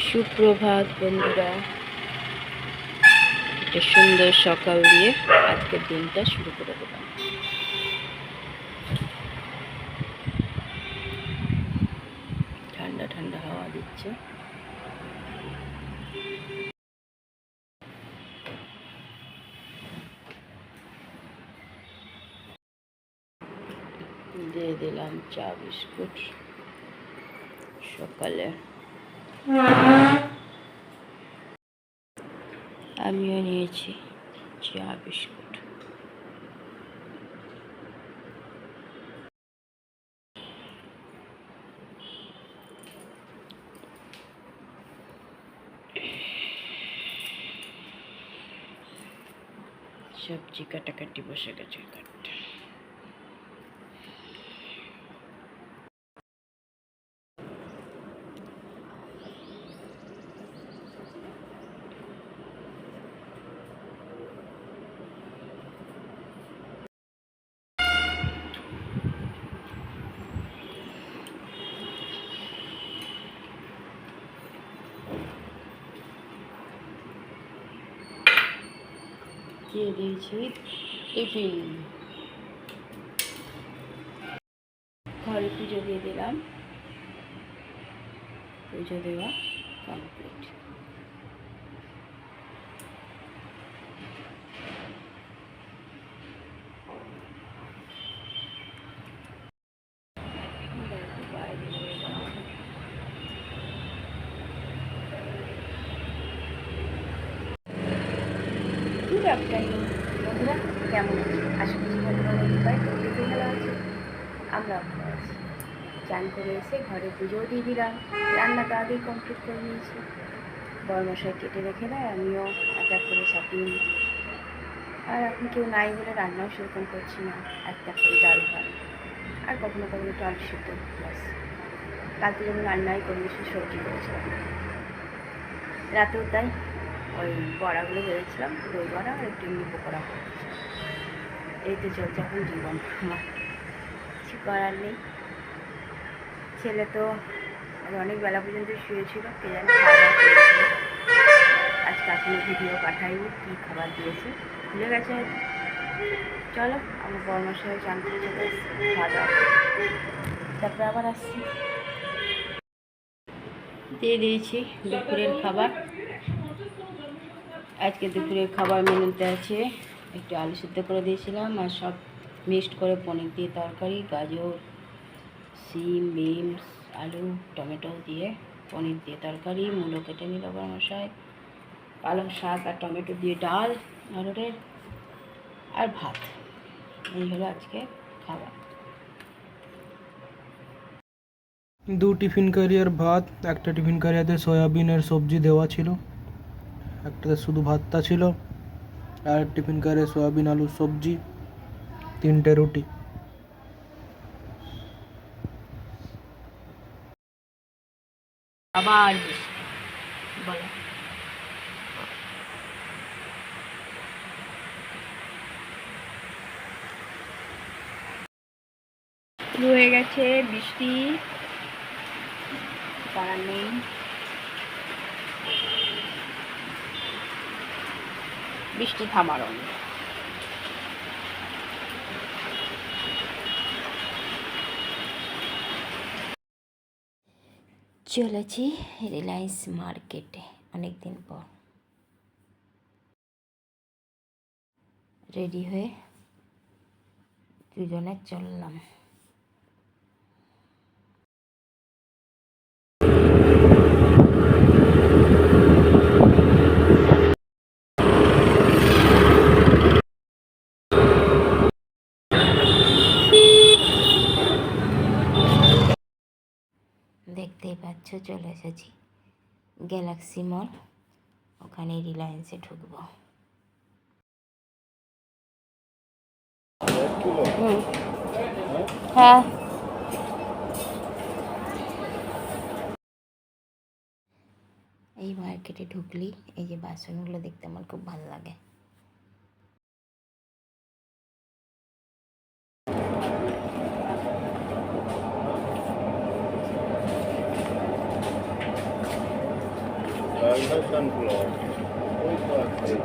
সুপ্রভাত বন্ধুরা, একটা সুন্দর সকাল দিয়ে আজকের দিনটা শুরু করে দিলাম। ঠান্ডা ঠান্ডা হাওয়া দিচ্ছে। দিয়ে দিলাম চা বিস্কুট সকালে। আমিও নিয়েছি চা বিস্কুট। সবজি কাটাকাটি বসে গেছে কাটতে। দিয়ে দিয়েছি টিফিন। ঘরে পুজো দিয়ে দিলাম, পুজো দেওয়া কমপ্লিট। গুড আফটারনুন বন্ধুরা, কেমন আছে? আশা করছি বন্ধুরা দেখে ভালো আছে, আমরাও ভালো আছি। চান করে এসে ঘরে পুজোও দিয়ে দিলাম, রান্নাটা আগেই কমপ্লিট করে নিয়েছি। বড়মশাই কেটে রেখে দেয়, আমিও এক এক করে চাপিয়ে নিই। আর এখন কেউ নাই বলে রান্নাও সেরকম করছি না, একটা করে ডাল ভাত আর কখনো কখনো একটু আলু সিদ্ধ ব্যাস। কালকে যেমন রান্নাই করে বেশি সবজি করেছিলাম, রাতেও তাই ওই বড়াগুলো ভেবেছিলাম, দই বড়া আর একটু এমনি পকোড়া করেছিলাম। এই তো চলছে এখন জীবন আমার, কিছু করার নেই। ছেলে তো অনেক বেলা পর্যন্ত শুয়েছিল, কে জানি খাওয়া দাওয়া করেছিল। আজকে এখনো ভিডিও পাঠাইনি কী খাবার দিয়েছে, ভুলে গেছে হয়তো। চলো আমার বড়মশাই চান করে চলে এসেছি, খাওয়া দাওয়া তারপরে আবার আসছি। দিয়ে দিয়েছি দুপুরের খাবার। আজকে দুপুরের খাবার মেনুতে আছে একটু আলু সিদ্ধ করে দিয়েছিলাম, আর সব মিক্সড করে পনির দিয়ে তরকারি, গাজর, সিম, বিনস, আলু, টমেটো দিয়ে পনির দিয়ে তরকারি, মূলো কেটে নিল বড়মশাই, পালং শাক আর টমেটো দিয়ে ডাল মটরের, আর ভাত। এই হলো আজকে খাবার। 2 টিফিন ক্যারিয়ার ভাত, একটা টিফিন ক্যারিয়াতে সয়াবিনের সবজি দেওয়া ছিল, একটাতে শুধু ভাতটা ছিল, আর টিফিন ক্যারিয়ার সয়াবিন আলুর সবজি, 3টে রুটি। আবার বলো শুরু হয়ে গেছে বৃষ্টি, করার নেই। বৃষ্টি থামারও নেই। চলেছি রিলায়েন্স মার্কেটে অনেক দিন পর, রেডি হয়ে দুজনে চললাম। দেখতেই পাচ্ছ চলে এসেছি গ্যালাক্সি মল, ওখানে রিলায়েন্সে ঢুকবো। হ্যাঁ, এই মার্কেটে ঢুকলি এই যে বাসনগুলো দেখতে আমার খুব ভালো লাগে। ডালটা সানফ্লাওয়ার ওই তো আছে।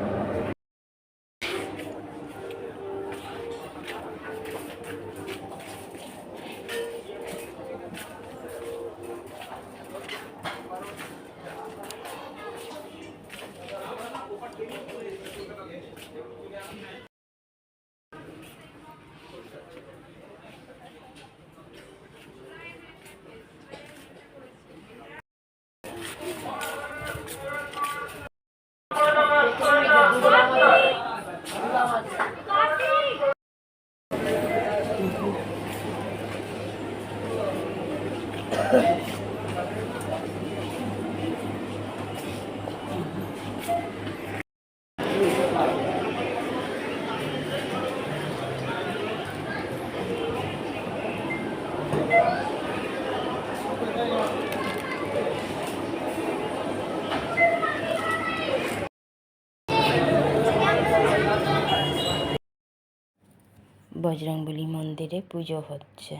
বজরংবলী মন্দিরে পুজো হচ্ছে,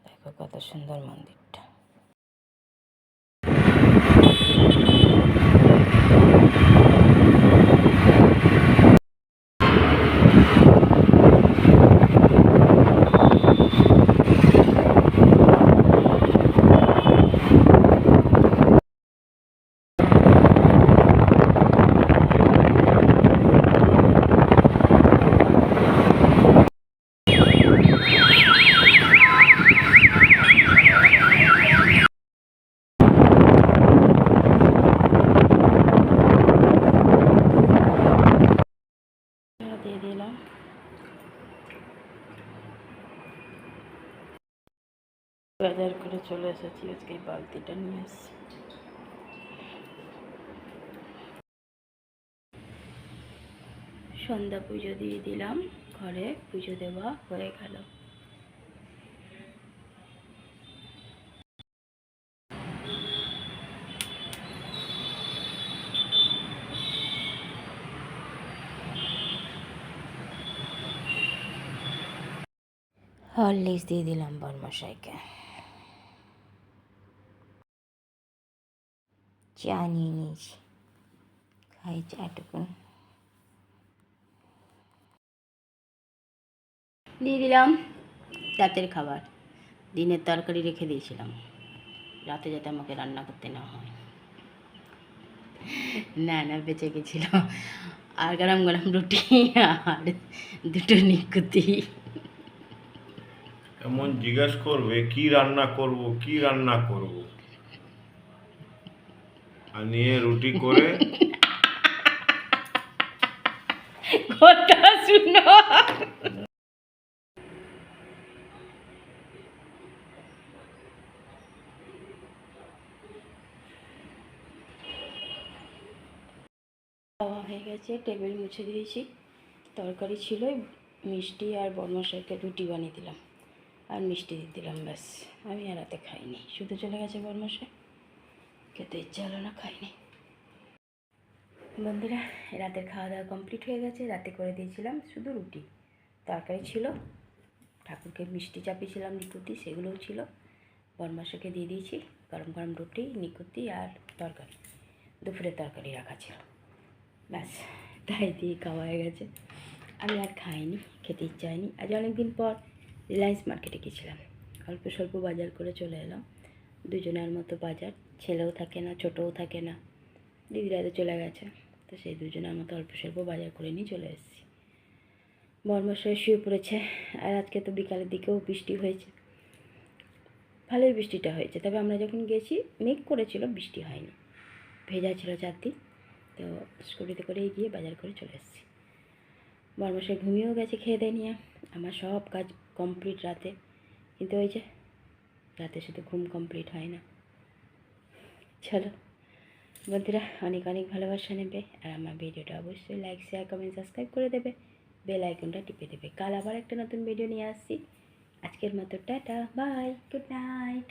দেখো কত সুন্দর মন্দিরটা। দিয়ে দিলাম। বাজার করে চলে এসেছি, আজকে এই বালতিটা নিয়ে এসেছি। সন্ধ্যা পুজো দিয়ে দিলাম, ঘরে পুজো দেওয়া হয়ে গেল। হরলিক্স দিয়ে দিলাম বরমশাইকে। চা নিয়ে নিয়েছি, খাই চাটুকু। দিয়ে দিলাম রাতের খাবার। দিনের তরকারি রেখে দিয়েছিলাম, রাতে যাতে আমাকে রান্না করতে না হয়। না বেঁচে গেছিল। আর গরম গরম রুটি আর দুটো নিকুতি। এমন জিজ্ঞাস করবে কি রান্না করব কি রান্না করব, আর নিয়ে রুটি করে কথা শুনো। খাওয়া হয়ে গেছে, টেবিল মুছে দিয়েছি। তরকারি ছিল, মিষ্টি আর বরমশাইকে রুটি বানিয়ে দিলাম আর মিষ্টি দিয়ে দিলাম, ব্যাস। আমি আর রাতে খাইনি, শুধু চলে গেছে বরমশাই, খেতে ইচ্ছা হলো না, খাইনি। বন্ধুরা, রাতের খাওয়া দাওয়া কমপ্লিট হয়ে গেছে। রাতে করে দিয়েছিলাম শুধু রুটি, তরকারি ছিল, ঠাকুরকে মিষ্টি চাপিয়েছিলাম নিকুতি, সেগুলোও ছিল। বরমশাইকে দিয়ে দিয়েছি গরম গরম রুটি, নিকুতি আর তরকারি। দুপুরের তরকারি রাখা ছিল, ব্যাস তাই দিয়ে খাওয়া হয়ে গেছে। আমি আর খাইনি, খেতে ইচ্ছা হয়নি। আজ অনেক দিন পর রিলায়েন্স মার্কেটে গেছিলাম, অল্প স্বল্প বাজার করে চলে এলাম। দুজনের মতো বাজার, ছেলেও থাকে না, ছোটও থাকে না, দিদিরা তো চলে গেছে, তো সেই দুজনের মতো অল্প স্বল্প বাজার করে নিয়ে চলে এসেছি। বরমশাই শুয়ে পড়েছে, আর আজকে তো বিকালের দিকেও বৃষ্টি হয়েছে, ভালোই বৃষ্টিটা হয়েছে। তবে আমরা যখন গেছি মেঘ করেছিল, বৃষ্টি হয়নি, ভেজা ছিল চারদিন। তো স্কুটিতে করেই গিয়ে বাজার করে চলে এসেছি। বরমশাই ঘুমিয়েও গেছে খেয়ে দিয়ে নিয়ে। আমার সব কাজ কমপ্লিট রাতে, কিন্তু ওই যে রাতে শুধু ঘুম কমপ্লিট হয় না। চলো বন্ধুরা, অনেক অনেক ভালোবাসা নেবে, আর আমার ভিডিওটা অবশ্যই লাইক, শেয়ার, কমেন্ট, সাবস্ক্রাইব করে দেবে, বেল আইকনটা টিপে দেবে। কাল আবার একটা নতুন ভিডিও নিয়ে আসছি। আজকের মতো টাটা, বাই, গুড নাইট।